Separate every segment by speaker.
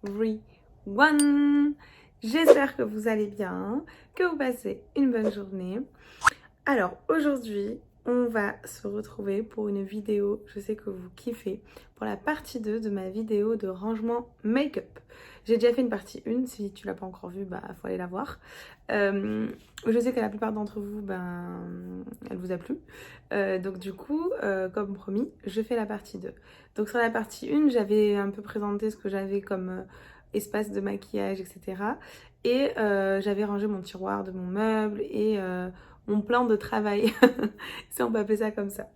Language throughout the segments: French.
Speaker 1: everyone. J'espère que vous allez bien, que vous passez une bonne journée. Alors aujourd'hui, on va se retrouver pour une vidéo, je sais que vous kiffez, pour la partie 2 de ma vidéo de rangement make-up. J'ai déjà fait une partie 1, si tu l'as pas encore vue, bah faut aller la voir. Je sais que la plupart d'entre vous, elle vous a plu. Donc du coup, comme promis, je fais la partie 2. Donc sur la partie 1, j'avais un peu présenté ce que j'avais comme espace de maquillage, etc. Et j'avais rangé mon tiroir de mon meuble et mon plan de travail, si on peut appeler ça comme ça.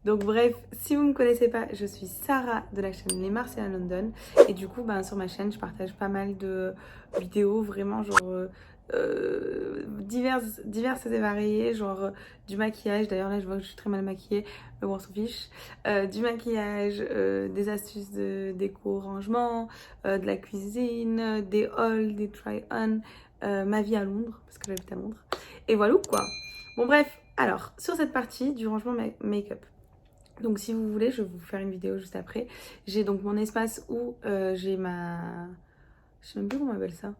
Speaker 1: Donc bref, si vous ne me connaissez pas, je suis Sarah de la chaîne Les Marseillais à London. Et du coup, sur ma chaîne, je partage pas mal de vidéos vraiment genre diverses et variées, genre du maquillage. D'ailleurs là, je vois que je suis très mal maquillée, mais bon, on s'en fiche. Du maquillage, des astuces de déco, rangement, de la cuisine, des hauls, des try-on, ma vie à Londres, parce que j'habite à Londres. Et voilà quoi. Bon bref, alors, sur cette partie du rangement make-up. Donc si vous voulez, je vais vous faire une vidéo juste après. J'ai donc mon espace où j'ai ma... Je sais même plus comment on appelle ça.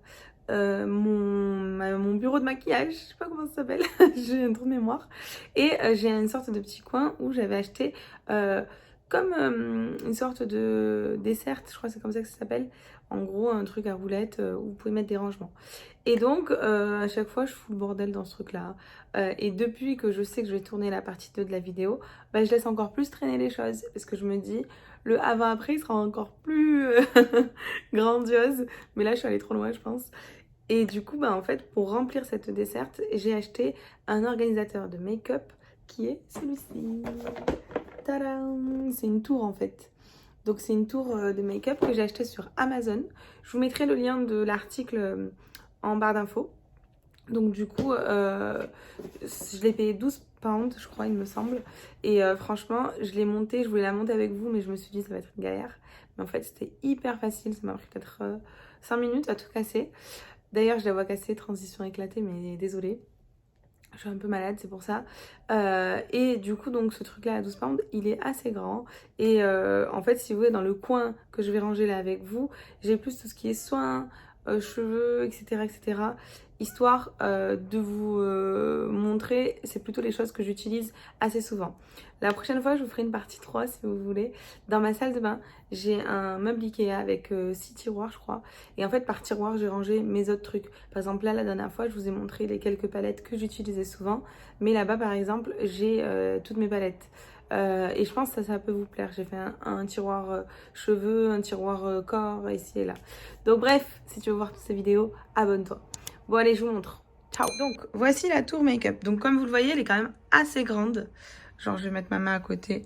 Speaker 1: Mon bureau de maquillage, je sais pas comment ça s'appelle, j'ai un trou de mémoire. Et j'ai une sorte de petit coin où j'avais acheté comme une sorte de dessert, je crois que c'est comme ça que ça s'appelle. En gros, un truc à roulettes où vous pouvez mettre des rangements. Et donc, à chaque fois, je fous le bordel dans ce truc-là. Et depuis que je sais que je vais tourner la partie 2 de la vidéo, je laisse encore plus traîner les choses. Parce que je me dis, le avant-après sera encore plus grandiose. Mais là, je suis allée trop loin, je pense. Et du coup, en fait, pour remplir cette desserte, j'ai acheté un organisateur de make-up qui est celui-ci. Tadam! C'est une tour, en fait. Donc, c'est une tour de make-up que j'ai acheté sur Amazon. Je vous mettrai le lien de l'article en barre d'infos. Donc du coup, je l'ai payé 12 pounds, je crois, il me semble. Et franchement, je l'ai montée, je voulais la monter avec vous, mais je me suis dit ça va être une galère. Mais en fait, c'était hyper facile, ça m'a pris peut-être 5 minutes à tout casser. D'ailleurs, je la vois casser, transition éclatée, mais désolée. Je suis un peu malade, c'est pour ça. Et du coup, donc ce truc-là à 12 pounds, il est assez grand. Et en fait, si vous voulez, dans le coin que je vais ranger là avec vous, j'ai plus tout ce qui est soins, cheveux, etc., etc. Histoire de vous montrer, c'est plutôt les choses que j'utilise assez souvent. La prochaine fois, je vous ferai une partie 3 si vous voulez. Dans ma salle de bain, j'ai un meuble Ikea avec 6 tiroirs, je crois. Et en fait, par tiroir, j'ai rangé mes autres trucs. Par exemple, là, la dernière fois, je vous ai montré les quelques palettes que j'utilisais souvent. Mais là-bas, par exemple, j'ai toutes mes palettes. Et je pense que ça peut vous plaire. J'ai fait un tiroir cheveux, un tiroir corps, ici et là. Donc bref, si tu veux voir toutes ces vidéos, abonne-toi. Bon allez, je vous montre. Ciao. Donc voici la tour make-up. Donc comme vous le voyez, elle est quand même assez grande. Genre je vais mettre ma main à côté.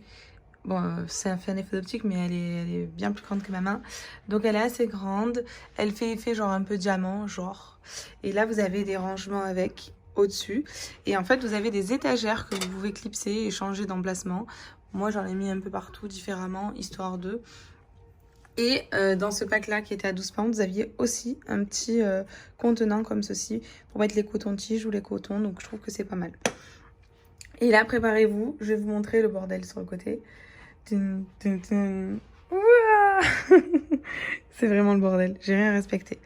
Speaker 1: Bon, ça fait un effet d'optique, mais elle est bien plus grande que ma main. Donc elle est assez grande. Elle fait effet genre un peu diamant, genre. Et là vous avez des rangements avec au-dessus. Et en fait vous avez des étagères que vous pouvez clipser et changer d'emplacement. Moi j'en ai mis un peu partout différemment, histoire de... Et dans ce pack-là qui était à 12 pounds, vous aviez aussi un petit contenant comme ceci pour mettre les cotons-tiges ou les cotons. Donc je trouve que c'est pas mal. Et là, préparez-vous, je vais vous montrer le bordel sur le côté. Tum, tum, tum. C'est vraiment le bordel, j'ai rien respecté.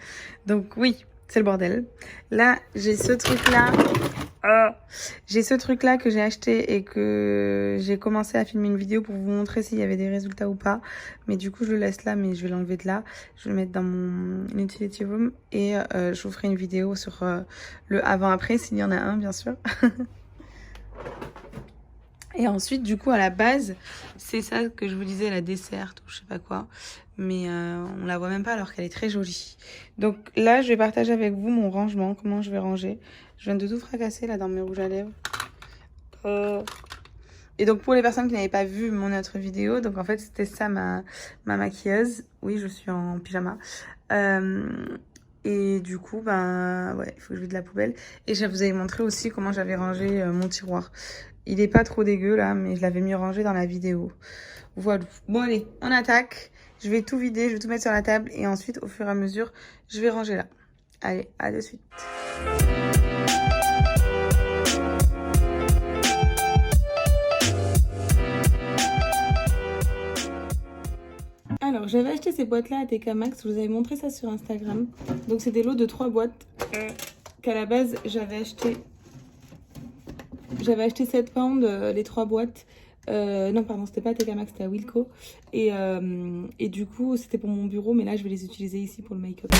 Speaker 1: Donc oui, c'est le bordel. Là, j'ai ce truc-là. J'ai ce truc là que j'ai acheté et que j'ai commencé à filmer une vidéo pour vous montrer s'il y avait des résultats ou pas, mais du coup je le laisse là, mais je vais l'enlever de là, je vais le mettre dans mon utility room et je vous ferai une vidéo sur le avant après s'il y en a un bien sûr. Et ensuite du coup à la base c'est ça que je vous disais, la desserte ou je sais pas quoi, mais on la voit même pas alors qu'elle est très jolie. Donc là je vais partager avec vous mon rangement, comment je vais ranger. Je viens de tout fracasser là dans mes rouges à lèvres. Et donc pour les personnes qui n'avaient pas vu mon autre vidéo, donc en fait c'était ça ma maquilleuse. Oui, je suis en pyjama. Et du coup, ouais, il faut que je vide la poubelle. Et je vous avais montré aussi comment j'avais rangé mon tiroir. Il est pas trop dégueu là, mais je l'avais mieux rangé dans la vidéo. Voilà. Bon allez, on attaque. Je vais tout vider, je vais tout mettre sur la table. Et ensuite, au fur et à mesure, je vais ranger là. Allez, à de suite. Alors, Alors, j'avais acheté ces boîtes-là à TK Maxx. Je vous avais montré ça sur Instagram. Donc, c'est des lots de 3 boîtes qu'à la base, j'avais acheté 7 pounds, les 3 boîtes. Non, pardon, c'était pas à TK Maxx, c'était à Wilko. Et du coup, c'était pour mon bureau. Mais là, je vais les utiliser ici pour le make-up.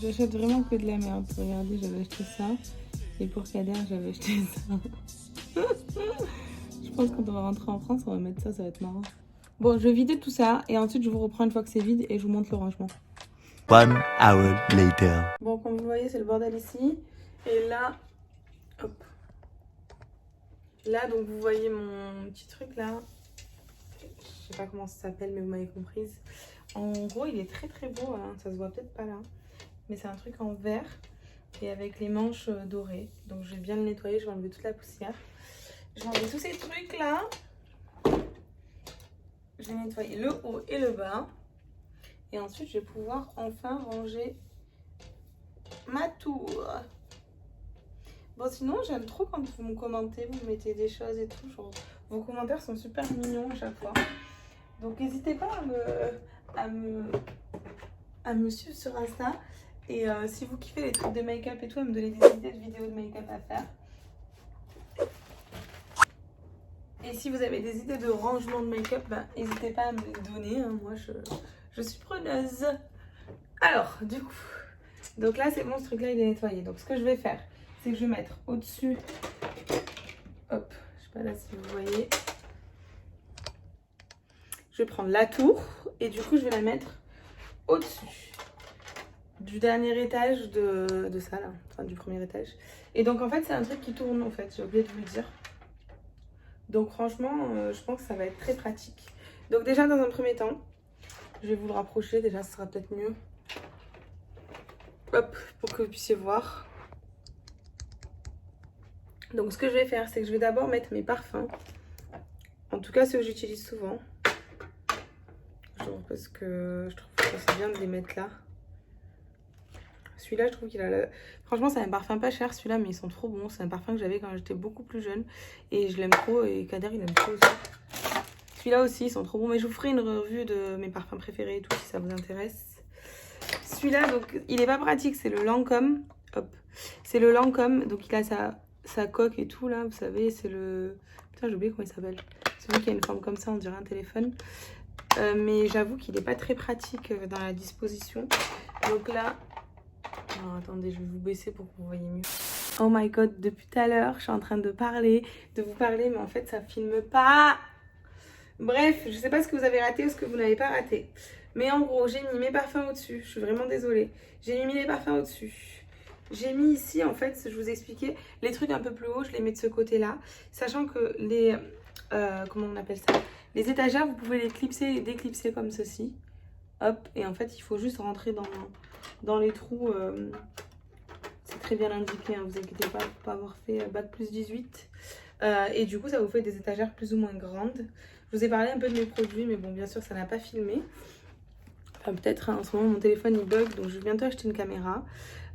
Speaker 1: J'achète vraiment que de la merde. Regardez, j'avais acheté ça. Et pour Kader, j'avais acheté ça. Je pense que quand on va rentrer en France, on va mettre ça, ça va être marrant. Bon, je vais vider tout ça. Et ensuite, je vous reprends une fois que c'est vide et je vous montre le rangement.
Speaker 2: 1 hour later.
Speaker 1: Bon, comme vous le voyez, c'est le bordel ici. Et là, hop. Là, donc, vous voyez mon petit truc là. Je sais pas comment ça s'appelle, mais vous m'avez comprise. En gros, il est très très beau. Hein. Ça se voit peut-être pas là. Mais c'est un truc en verre et avec les manches dorées. Donc je vais bien le nettoyer, je vais enlever toute la poussière. Je vais enlever tous ces trucs là. Je vais nettoyer le haut et le bas. Et ensuite je vais pouvoir enfin ranger ma tour. Bon sinon j'aime trop quand vous me commentez, vous me mettez des choses et tout. Genre, vos commentaires sont super mignons à chaque fois. Donc n'hésitez pas à me suivre sur Insta. Et si vous kiffez les trucs de make-up et tout, à me donner des idées de vidéos de make-up à faire. Et si vous avez des idées de rangement de make-up, ben, n'hésitez pas à me les donner. Hein. Moi, je suis preneuse. Alors, du coup, donc là, c'est bon, ce truc-là, il est nettoyé. Donc, ce que je vais faire, c'est que je vais mettre au-dessus. Hop, je sais pas là si vous voyez. Je vais prendre la tour et du coup, je vais la mettre au-dessus du dernier étage de ça là, enfin du premier étage. Et donc en fait c'est un truc qui tourne en fait, j'ai oublié de vous le dire. Donc franchement je pense que ça va être très pratique. Donc déjà dans un premier temps, je vais vous le rapprocher, déjà ce sera peut-être mieux. Hop, pour que vous puissiez voir. Donc ce que je vais faire, c'est que je vais d'abord mettre mes parfums. En tout cas ceux que j'utilise souvent. Genre parce que je trouve que c'est bien de les mettre là. Celui-là, je trouve qu'il a... Franchement, c'est un parfum pas cher, celui-là, mais ils sont trop bons. C'est un parfum que j'avais quand j'étais beaucoup plus jeune. Et je l'aime trop, et Kader, il aime trop aussi. Celui-là aussi, ils sont trop bons. Mais je vous ferai une revue de mes parfums préférés et tout, si ça vous intéresse. Celui-là, donc, il est pas pratique, c'est le Lancôme. Hop. C'est le Lancôme, donc il a sa coque et tout, là, vous savez. C'est le... Putain, j'ai oublié comment il s'appelle. Celui qui a une forme comme ça, on dirait un téléphone. Mais j'avoue qu'il n'est pas très pratique dans la disposition. Donc là... Alors, attendez, je vais vous baisser pour que vous voyez mieux. Oh my god, depuis tout à l'heure, je suis en train de vous parler, mais en fait, ça filme pas. Bref, je sais pas ce que vous avez raté ou ce que vous n'avez pas raté. Mais en gros, j'ai mis mes parfums au-dessus. Je suis vraiment désolée. J'ai mis les parfums au-dessus. J'ai mis ici, en fait, je vous expliquais, les trucs un peu plus hauts, je les mets de ce côté-là. Sachant que les... comment on appelle ça? Les étagères, vous pouvez les clipser et déclipser comme ceci. Hop, et en fait, il faut juste rentrer dans les trous. C'est très bien indiqué, hein, vous inquiétez pas pour pas avoir fait bac plus 18. Et du coup, ça vous fait des étagères plus ou moins grandes. Je vous ai parlé un peu de mes produits, mais bon, bien sûr, ça n'a pas filmé. Enfin, peut-être, hein, en ce moment, mon téléphone, il bug, donc je vais bientôt acheter une caméra.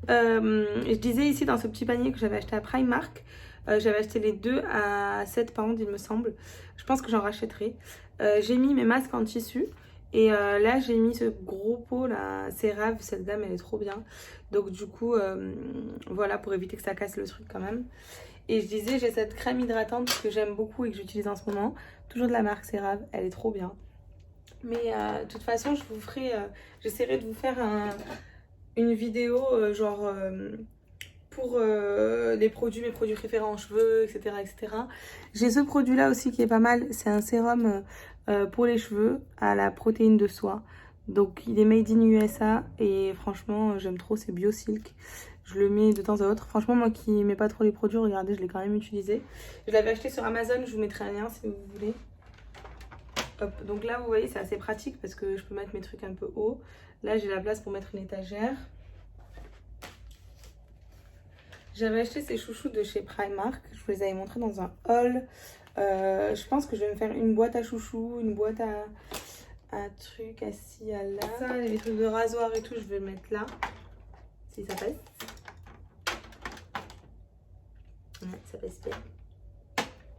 Speaker 1: Je disais ici, dans ce petit panier que j'avais acheté à Primark, j'avais acheté les deux à 7 pounds, il me semble. Je pense que j'en rachèterai. J'ai mis mes masques en tissu. Et là, j'ai mis ce gros pot, là, CeraVe. Cette dame, elle est trop bien. Donc, du coup, voilà, pour éviter que ça casse le truc quand même. Et je disais, j'ai cette crème hydratante que j'aime beaucoup et que j'utilise en ce moment. Toujours de la marque CeraVe. Elle est trop bien. Mais de toute façon, je vous ferai, j'essaierai de vous faire une vidéo pour les produits, mes produits préférés en cheveux, etc. etc. J'ai ce produit-là aussi qui est pas mal. C'est un sérum pour les cheveux à la protéine de soie. Donc il est made in USA et franchement j'aime trop, c'est BioSilk. Je le mets de temps à autre. Franchement moi qui mets pas trop les produits, regardez, je l'ai quand même utilisé. Je l'avais acheté sur Amazon, je vous mettrai un lien si vous voulez. Hop, donc là vous voyez c'est assez pratique parce que je peux mettre mes trucs un peu haut. Là j'ai la place pour mettre une étagère. J'avais acheté ces chouchous de chez Primark, je vous les avais montrés dans un haul. Je pense que je vais me faire une boîte à chouchous, une boîte à un truc assis à là. Ça, les trucs de rasoir et tout, je vais le mettre là, si ça passe. Ouais, ça passe bien.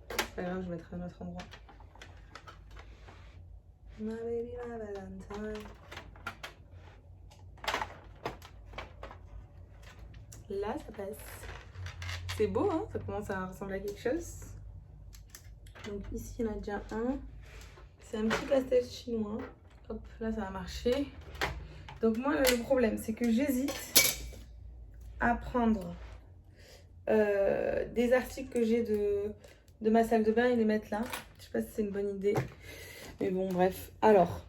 Speaker 1: C'est pas grave, je mettrai à un autre endroit. My baby, my valentine. Là, ça passe. C'est beau, hein? Ça commence à ressembler à quelque chose. Donc ici, il y en a déjà un. C'est un petit casse-tête chinois. Hop, là, ça va marcher. Donc moi, le problème, c'est que j'hésite à prendre des articles que j'ai de ma salle de bain et les mettre là. Je sais pas si c'est une bonne idée. Mais bon, bref. Alors,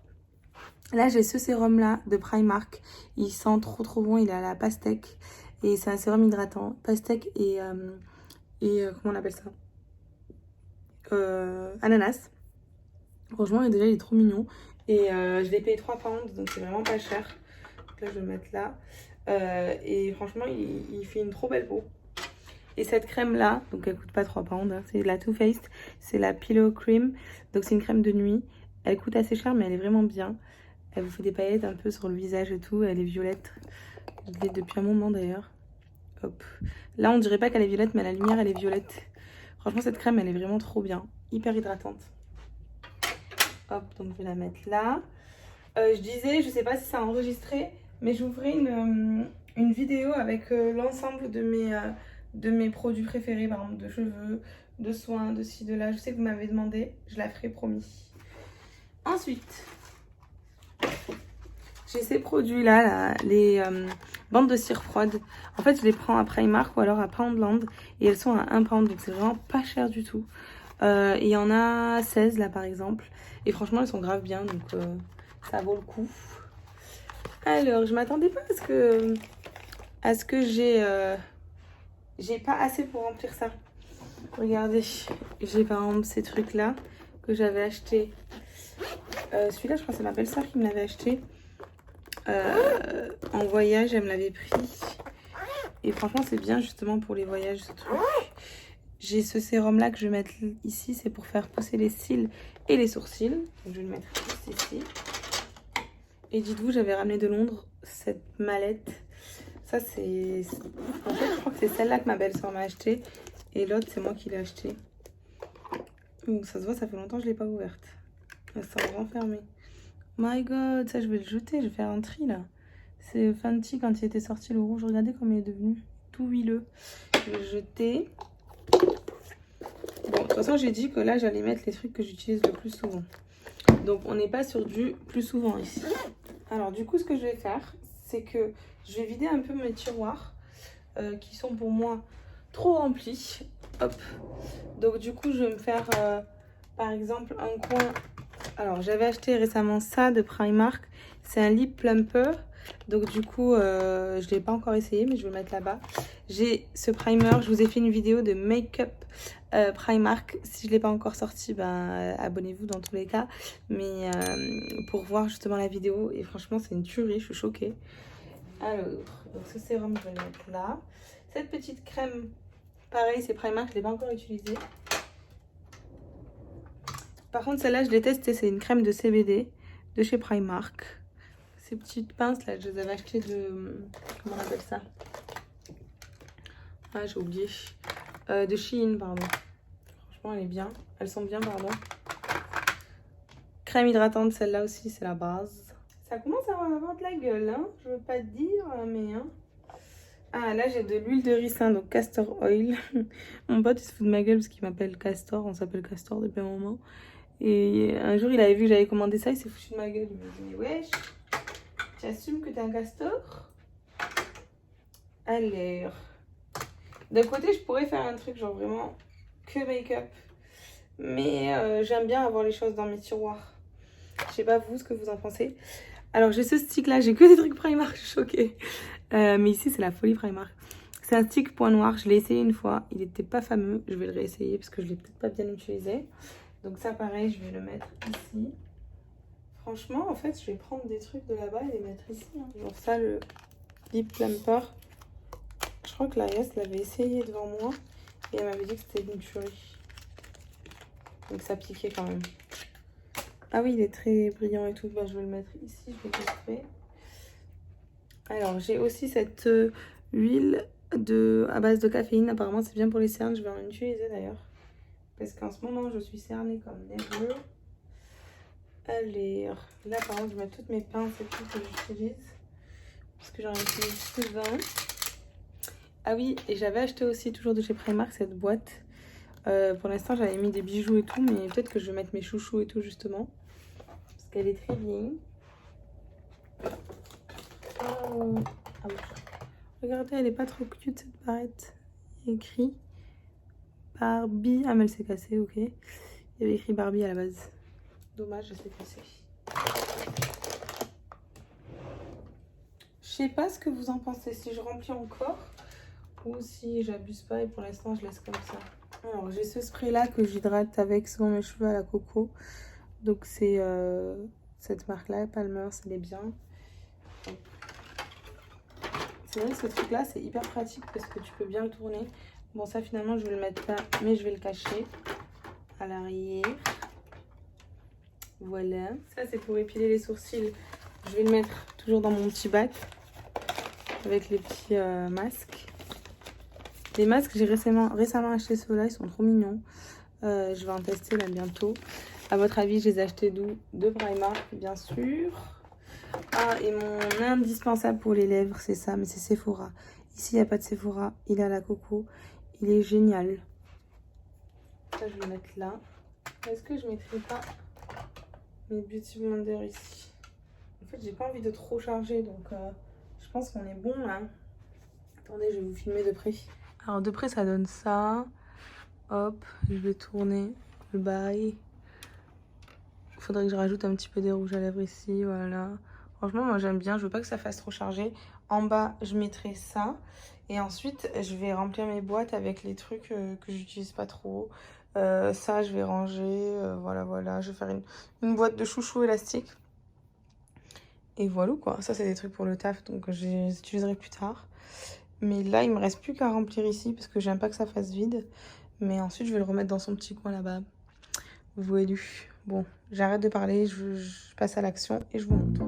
Speaker 1: là, j'ai ce sérum-là de Primark. Il sent trop bon. Il est à la pastèque. Et c'est un sérum hydratant. Pastèque et comment on appelle ça, ananas. Franchement, déjà, il est trop mignon. Et je l'ai payé 3 pounds, donc c'est vraiment pas cher. Donc là, je vais le mettre là. Et franchement, il fait une trop belle peau. Et cette crème-là, donc elle coûte pas 3 pounds, hein, c'est la Too Faced. C'est la Pillow Cream. Donc c'est une crème de nuit. Elle coûte assez cher, mais elle est vraiment bien. Elle vous fait des paillettes un peu sur le visage et tout. Elle est violette. Je l'ai depuis un moment d'ailleurs. Hop. Là, on dirait pas qu'elle est violette, mais à la lumière, elle est violette. Franchement, cette crème, elle est vraiment trop bien. Hyper hydratante. Hop, donc je vais la mettre là. Je disais, je sais pas si ça a enregistré, mais je vous ferai une vidéo avec l'ensemble de mes produits préférés, par exemple de cheveux, de soins, de ci, de là. Je sais que vous m'avez demandé, je la ferai, promis. Ensuite, j'ai ces produits-là, là, les bandes de cire froide. En fait, je les prends à Primark ou alors à Poundland et elles sont à 1 pound, donc c'est vraiment pas cher du tout. Il y en a 16 là par exemple. Et franchement, elles sont grave bien, donc ça vaut le coup. Alors, je m'attendais pas à ce que j'ai pas assez pour remplir ça. Regardez, j'ai par exemple ces trucs là que j'avais acheté. Celui-là, je crois que c'est ma belle-sœur qui me l'avait acheté. En voyage, elle me l'avait pris. Et franchement, c'est bien justement pour les voyages, ce truc. J'ai ce sérum là que je vais mettre ici, c'est pour faire pousser les cils et les sourcils. Donc, je vais le mettre juste ici. Et dites-vous, j'avais ramené de Londres cette mallette. Ça, c'est... En fait, je crois que c'est celle-là que ma belle-sœur m'a acheté. Et l'autre, c'est moi qui l'ai acheté. Donc, ça se voit, ça fait longtemps que je ne l'ai pas ouverte. Elle s'est renfermée. My God, ça, je vais le jeter. Je vais faire un tri, là. C'est Fenty quand il était sorti, le rouge. Regardez comme il est devenu tout huileux. Je vais le jeter. Bon, de toute façon, j'ai dit que là, j'allais mettre les trucs que j'utilise le plus souvent. Donc, on n'est pas sur du plus souvent ici. Alors, du coup, ce que je vais faire, c'est que je vais vider un peu mes tiroirs qui sont pour moi trop remplis. Hop. Donc, du coup, je vais me faire, par exemple, un coin. Alors, j'avais acheté récemment ça de Primark. C'est un lip plumper. Donc, du coup, je ne l'ai pas encore essayé, mais je vais le mettre là-bas. J'ai ce primer. Je vous ai fait une vidéo de make-up Primark. Si je ne l'ai pas encore sorti, ben, abonnez-vous dans tous les cas. Mais pour voir justement la vidéo. Et franchement, c'est une tuerie. Je suis choquée. Alors, donc ce sérum, je vais le mettre là. Cette petite crème, pareil, c'est Primark. Je ne l'ai pas encore utilisée. Par contre, celle-là, je l'ai testée. C'est une crème de CBD de chez Primark. Ces petites pinces là, je les avais achetées de... Comment on appelle ça? Ah, j'ai oublié. De Shein, pardon. Franchement, elle est bien. Elles sont bien, pardon. Crème hydratante, celle-là aussi, c'est la base. Ça commence à avoir de la gueule, hein. Je veux pas te dire, mais... Hein. Ah, là, j'ai de l'huile de ricin, donc castor oil. Mon pote, il se fout de ma gueule parce qu'il m'appelle Castor. On s'appelle Castor depuis un moment. Et un jour, il avait vu que j'avais commandé ça, il s'est foutu de ma gueule. Il m'a dit, mais wesh, tu assumes que t'es un castor? Alors, d'un côté, je pourrais faire un truc genre vraiment que make-up. Mais j'aime bien avoir les choses dans mes tiroirs. Je sais pas vous, ce que vous en pensez. Alors, j'ai ce stick-là, j'ai que des trucs Primark, je suis choquée. Mais ici, c'est la folie Primark. C'est un stick point noir, je l'ai essayé une fois. Il n'était pas fameux, je vais le réessayer parce que je l'ai peut-être pas bien utilisé. Donc ça, pareil, je vais le mettre ici. Franchement, en fait, je vais prendre des trucs de là-bas et les mettre ici. Hein. Genre ça, le lip plumper. Je crois que l'Arias l'avait essayé devant moi et elle m'avait dit que c'était une tuerie. Donc ça piquait quand même. Ah oui, il est très brillant et tout. Bah, je vais le mettre ici, je vais tester. Alors, j'ai aussi cette huile à base de caféine. Apparemment, c'est bien pour les cernes. Je vais en utiliser d'ailleurs. Parce qu'en ce moment, je suis cernée comme never. Allez, là, par contre, je mets toutes mes pinces et tout que j'utilise. Parce que j'en utilise souvent. Ah oui, et j'avais acheté aussi, toujours de chez Primark, cette boîte. Pour l'instant, j'avais mis des bijoux et tout. Mais peut-être que je vais mettre mes chouchous et tout, justement. Parce qu'elle est très bien. Oh. Ah oui. Regardez, elle est pas trop cute cette barrette. Il y a écrit Barbie. Ah, mais elle s'est cassée, ok. Il y avait écrit Barbie à la base. Dommage, je sais pas c'est. Je sais pas ce que vous en pensez. Si je remplis encore ou si j'abuse pas et pour l'instant je laisse comme ça. Alors, j'ai ce spray là que j'hydrate avec souvent mes cheveux à la coco. Donc, c'est cette marque là, Palmer, elle est bien. C'est vrai que ce truc là c'est hyper pratique parce que tu peux bien le tourner. Bon ça finalement je vais le mettre là mais je vais le cacher à l'arrière. Voilà. Ça c'est pour épiler les sourcils. Je vais le mettre toujours dans mon petit bac avec les petits masques. Les masques j'ai récemment acheté ceux-là, ils sont trop mignons. Je vais en tester là bientôt. À votre avis je les ai achetés d'où? De Primark bien sûr. Ah, et mon indispensable pour les lèvres, c'est ça, mais c'est Sephora. Ici, il n'y a pas de Sephora, il est à la coco. Il est génial. Ça, je vais le mettre là. Est-ce que je ne mettrai pas mes Beauty Blender ici? En fait, j'ai pas envie de trop charger, donc je pense qu'on est bon là. Attendez, je vais vous filmer de près. Alors, de près, ça donne ça. Hop, je vais tourner le bail. Il faudrait que je rajoute un petit peu des rouges à lèvres ici, voilà. Franchement, moi j'aime bien, je veux pas que ça fasse trop chargé. En bas, je mettrai ça. Et ensuite, je vais remplir mes boîtes avec les trucs que j'utilise pas trop. Ça, je vais ranger, voilà. Je vais faire une boîte de chouchous élastique. Et voilà quoi, ça c'est des trucs pour le taf, donc je les utiliserai plus tard. Mais là, il me reste plus qu'à remplir ici parce que j'aime pas que ça fasse vide. Mais ensuite, je vais le remettre dans son petit coin là-bas. Voilà. Bon, j'arrête de parler, je passe à l'action et je vous montre.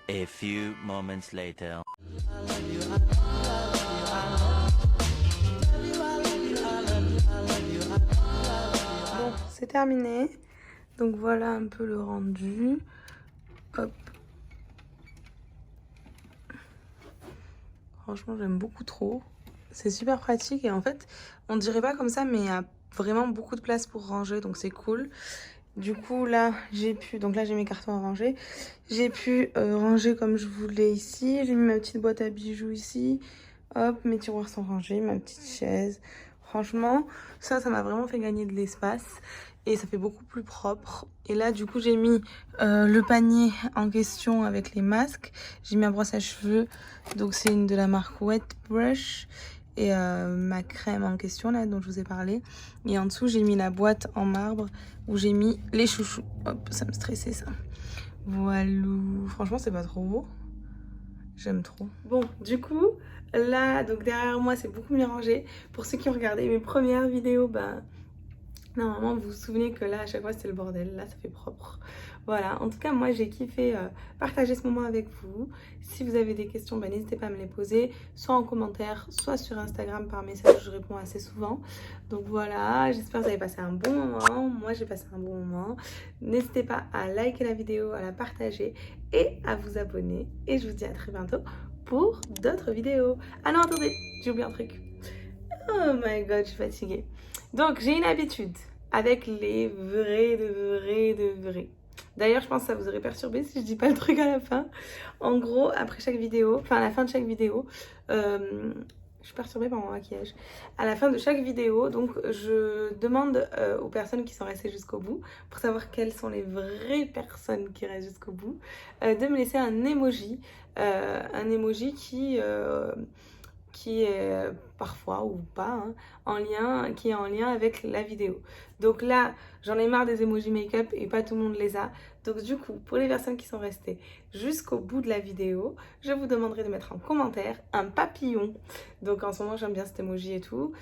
Speaker 2: A few moments later.
Speaker 1: Bon, c'est terminé. Donc voilà un peu le rendu. Hop. Franchement, j'aime beaucoup trop. C'est super pratique et en fait, on dirait pas comme ça, mais il y a vraiment beaucoup de place pour ranger, donc c'est cool. Du coup, là, j'ai pu... Donc là, j'ai mes cartons à ranger. J'ai pu ranger comme je voulais ici. J'ai mis ma petite boîte à bijoux ici. Hop, mes tiroirs sont rangés, ma petite chaise. Franchement, ça m'a vraiment fait gagner de l'espace. Et ça fait beaucoup plus propre. Et là, du coup, j'ai mis le panier en question avec les masques. J'ai mis ma brosse à cheveux. Donc, c'est une de la marque Wet Brush. Et ma crème en question, là, dont je vous ai parlé. Et en dessous, j'ai mis la boîte en marbre où j'ai mis les chouchous. Hop, ça me stressait, ça. Voilà. Franchement, c'est pas trop beau. J'aime trop. Bon, du coup, Là, donc derrière moi, c'est beaucoup mieux rangé. Pour ceux qui ont regardé mes premières vidéos, ben, normalement, vous vous souvenez que là, à chaque fois, c'était le bordel. Là, ça fait propre. Voilà. En tout cas, moi, j'ai kiffé partager ce moment avec vous. Si vous avez des questions, ben, n'hésitez pas à me les poser, soit en commentaire, soit sur Instagram par message. Je réponds assez souvent. Donc voilà, j'espère que vous avez passé un bon moment. Moi, j'ai passé un bon moment. N'hésitez pas à liker la vidéo, à la partager et à vous abonner. Et je vous dis à très bientôt pour d'autres vidéos. Ah non, attendez, j'ai oublié un truc. Oh my god, je suis fatiguée. Donc, j'ai une habitude avec les vrais. D'ailleurs, je pense que ça vous aurait perturbé si je dis pas le truc à la fin. En gros, après chaque vidéo, enfin à la fin de chaque vidéo, je suis perturbée par mon maquillage. À la fin de chaque vidéo, donc je demande aux personnes qui sont restées jusqu'au bout, pour savoir quelles sont les vraies personnes qui restent jusqu'au bout, de me laisser un emoji qui est parfois ou pas qui est en lien avec la vidéo. Donc là, j'en ai marre des emojis make-up et pas tout le monde les a. Donc du coup, pour les personnes qui sont restées jusqu'au bout de la vidéo, je vous demanderai de mettre en commentaire un papillon. Donc en ce moment, j'aime bien cet emoji et tout.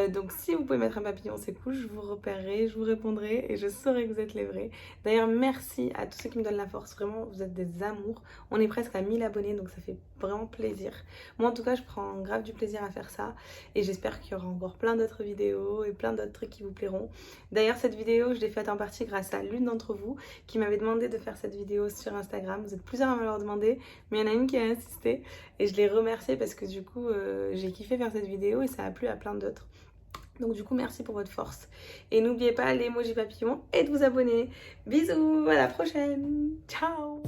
Speaker 1: Donc si vous pouvez mettre un papillon, c'est cool, je vous repérerai, je vous répondrai et je saurai que vous êtes les vrais. D'ailleurs, merci à tous ceux qui me donnent la force. Vraiment, vous êtes des amours. On est presque à 1000 abonnés, donc ça fait vraiment plaisir. Moi, en tout cas, je prends grave du plaisir à faire ça. Et j'espère qu'il y aura encore plein d'autres vidéos et plein d'autres trucs qui vous plairont. D'ailleurs, cette vidéo, je l'ai faite en partie grâce à l'une d'entre vous qui m'avait demandé de faire cette vidéo sur Instagram. Vous êtes plusieurs à me l'avoir demandé, mais il y en a une qui a insisté. Et je l'ai remerciée parce que du coup, j'ai kiffé faire cette vidéo et ça a plu à plein d'autres. Donc du coup, merci pour votre force. Et n'oubliez pas l'emoji papillon et de vous abonner. Bisous, à la prochaine. Ciao.